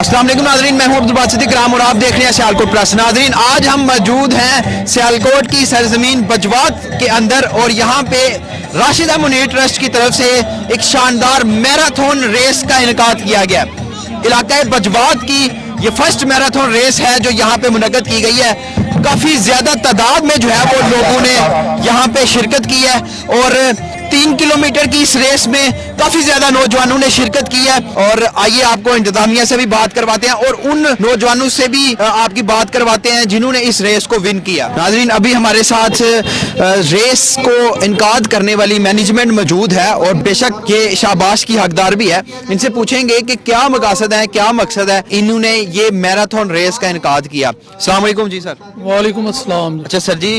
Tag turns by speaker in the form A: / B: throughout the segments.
A: अस्सलाम वालेकुम नाज़रीन, मैं हूं अब्दुल बासित इकराम और आप देख रहे हैं सियालकोट प्लस। नाज़रीन, आज हम मौजूद हैं सियालकोट की सरजमीन बजवात के अंदर और यहाँ पे राशिदा मुनीर ट्रस्ट की तरफ से एक शानदार मैराथन रेस का इनेकाद किया गया। इलाका बजवात की ये फर्स्ट मैराथन रेस है जो यहाँ पे मुनक्कद की गई है। काफ़ी ज़्यादा तादाद में जो है वो लोगों ने यहाँ पे शिरकत की है और 3 किलोमीटर की इस रेस में काफी ज्यादा नौजवानों ने शिरकत की है। और आइए आपको इंतजामिया से भी बात करवाते हैं और उन नौजवानों से भी आपकी बात करवाते हैं जिन्होंने इस रेस को विन किया। नाज़रीन, अभी हमारे साथ रेस को इनकाद करने वाली मैनेजमेंट मौजूद है और बेशक ये शाबाश की हकदार भी है। इनसे पूछेंगे कि क्या मकासद है, क्या मकसद है इन्होंने ये मैराथन रेस का इनकाद किया। अस्सलाम वालेकुम जी सर।
B: वालेकुम अस्सलाम।
A: अच्छा सर जी,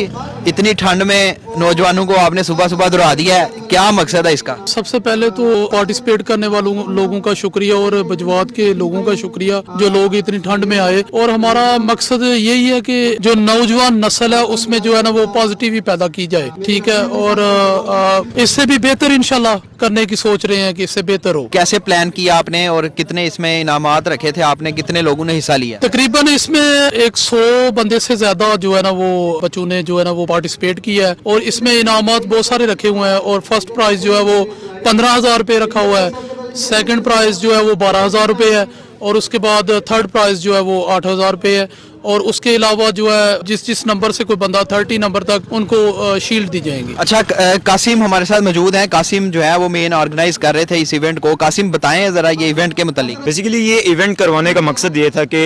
A: इतनी ठंड में नौजवानों को आपने सुबह सुबह दौड़ा दिया है, क्या मकसद है इसका?
B: सबसे पहले तो पार्टिसिपेट करने वालों लोगों का शुक्रिया और बजवात के लोगों का शुक्रिया जो लोग इतनी ठंड में आए। और हमारा मकसद यही है कि जो नौजवान नस्ल है उसमें जो है ना वो पॉजिटिव पैदा की जाए, ठीक है। और इससे भी बेहतर इंशाल्लाह करने की सोच रहे हैं कि इससे बेहतर हो।
A: कैसे प्लान किया आपने और कितने इसमें इनामात रखे थे आपने, कितने लोगों ने हिस्सा लिया?
B: तकरीबन इसमें 100 बंदे से ज्यादा जो है ना वो बच्चों ने जो है ना वो पार्टिसिपेट किया है और इसमें इनामात बहुत सारे रखे हुए हैं। और फर्स्ट प्राइज जो है वो 15,000 रुपये रखा हुआ है, सेकंड प्राइज जो है वो 12,000 रुपये है और उसके बाद थर्ड प्राइज जो है वो 8,000 रुपये है। और उसके अलावा जो है जिस नंबर से कोई बंदा 30 नंबर तक उनको शील्ड दी जाएंगी।
A: अच्छा, कासिम हमारे साथ मौजूद हैं। कासिम जो है वो मेन ऑर्गेनाइज कर रहे थे इस इवेंट को। कासिम बताएं जरा ये इवेंट के मुतालिक।
C: बेसिकली ये इवेंट करवाने का मकसद ये था कि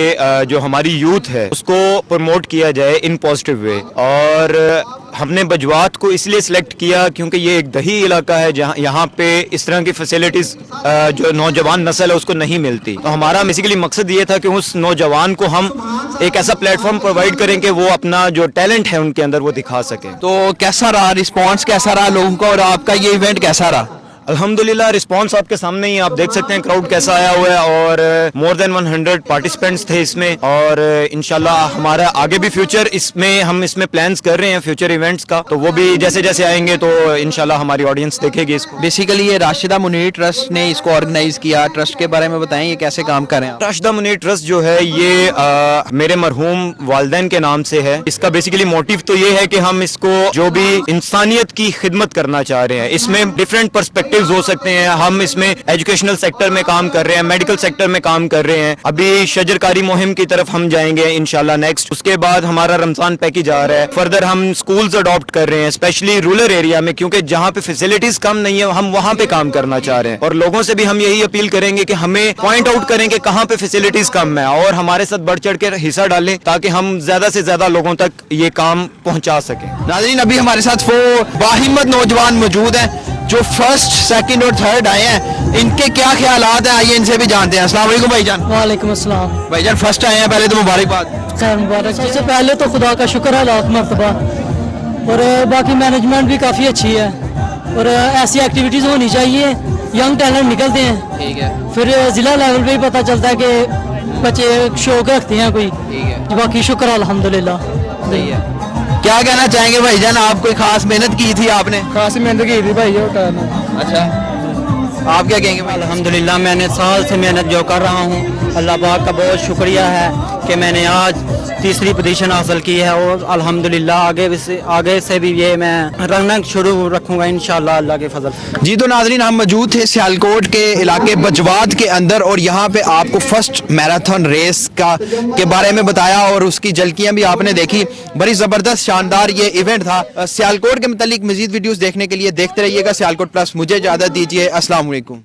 C: जो हमारी यूथ है उसको प्रमोट किया जाए इन पॉजिटिव वे। और हमने बजवात को इसलिए सिलेक्ट किया क्योंकि ये एक दही इलाका है जहाँ यहाँ पे इस तरह की फैसिलिटीज जो नौजवान नस्ल है उसको नहीं मिलती। तो हमारा बेसिकली मकसद ये था कि उस नौजवान को हम एक ऐसा प्लेटफॉर्म प्रोवाइड करें कि वो अपना जो टैलेंट है उनके अंदर वो दिखा सके।
A: तो कैसा रहा रिस्पॉन्स, कैसा रहा लोगों का और आपका ये इवेंट कैसा रहा?
C: अल्हम्दुलिल्लाह रिस्पांस आपके सामने ही आप देख सकते हैं क्राउड कैसा आया हुआ है और मोर देन 100 पार्टिसिपेंट्स थे इसमें। और इंशाल्लाह हमारा आगे भी फ्यूचर इसमें हम इसमें प्लान्स कर रहे हैं फ्यूचर इवेंट्स का, तो वो भी जैसे जैसे आएंगे तो इंशाल्लाह हमारी ऑडियंस देखेगी इसको।
A: बेसिकली ये राशिदा मुनीर ट्रस्ट ने इसको ऑर्गेनाइज किया। ट्रस्ट के बारे में बताएं, ये कैसे काम कर रहे हैं?
C: राशिदा मुनीर ट्रस्ट जो है ये मेरे मरहूम वालिदैन के नाम से है। इसका बेसिकली मोटिव तो ये है कि हम इसको जो भी इंसानियत की खिदमत करना चाह रहे हैं, इसमें डिफरेंट पर्सपेक्टिव हो सकते हैं। हम इसमें एजुकेशनल सेक्टर में काम कर रहे हैं, मेडिकल सेक्टर में काम कर रहे हैं। अभी शजरकारी मुहिम की तरफ हम जाएंगे इंशाल्लाह नेक्स्ट। उसके बाद हमारा रमजान पैकेज आ रहा है। फर्दर हम स्कूल्स अडॉप्ट कर रहे हैं स्पेशली रूरल एरिया में, क्योंकि जहाँ पे फैसिलिटीज कम नहीं है हम वहाँ पे काम करना चाह रहे हैं। और लोगों से भी हम यही अपील करेंगे कि हमें पॉइंट आउट करें कि कहाँ पे फैसिलिटीज कम है और हमारे साथ बढ़ चढ़ के हिस्सा डालें ताकि हम ज्यादा से ज्यादा लोगों तक ये काम पहुँचा सकें।
A: नाज़रीन, अभी हमारे साथ वो बाहिम्मत नौजवान मौजूद हैं जो फर्स्ट, सेकंड और थर्ड आए हैं। इनके क्या ख्यालात हैं, आइए इनसे भी जानते हैं। अस्सलाम वालेकुम भाईजान।
D: वालेकुम अस्सलाम।
A: भाईजान फर्स्ट आए हैं, पहले तो मुबारकबाद।
D: खैर मुबारक। सबसे पहले तो खुदा का शुक्र है लाख मरतबा। और बाकी मैनेजमेंट भी काफ़ी अच्छी है और ऐसी एक्टिविटीज़ होनी चाहिए, यंग टैलेंट निकलते हैं।
A: ठीक है।
D: फिर ज़िला लेवल पे भी पता चलता है कि बच्चे शौक रखते हैं कोई।
A: ठीक है।
D: बाकी शुक्र अल्हम्दुलिल्लाह।
A: सही है। क्या कहना चाहेंगे भाईजान, आप कोई खास मेहनत की थी आपने?
E: खासी मेहनत की थी भाई।
A: अच्छा, आप क्या कहेंगे भाई?
F: अल्हम्दुलिल्लाह मैंने साल से मेहनत जो कर रहा हूँ, अल्लाह पाक का बहुत शुक्रिया है कि मैंने आज तीसरी पोजीशन हासिल की है। और अल्हम्दुलिल्लाह आगे से भी ये मैं रंग शुरू रखूँगा इंशाअल्लाह अल्लाह के फजल।
A: जी तो नाज़रीन, हम मौजूद थे सियालकोट के इलाके बजवात के अंदर और यहाँ पे आपको फर्स्ट मैराथन रेस के बारे में बताया और उसकी झलकियाँ भी आपने देखी। बड़ी ज़बरदस्त शानदार ये इवेंट था। सियालकोट के मुतालिक मज़ीद वीडियोस देखने के लिए देखते रहिएगा सियालकोट प्लस। मुझे इजाज़त दीजिए। अस्सलाम वालेकुम।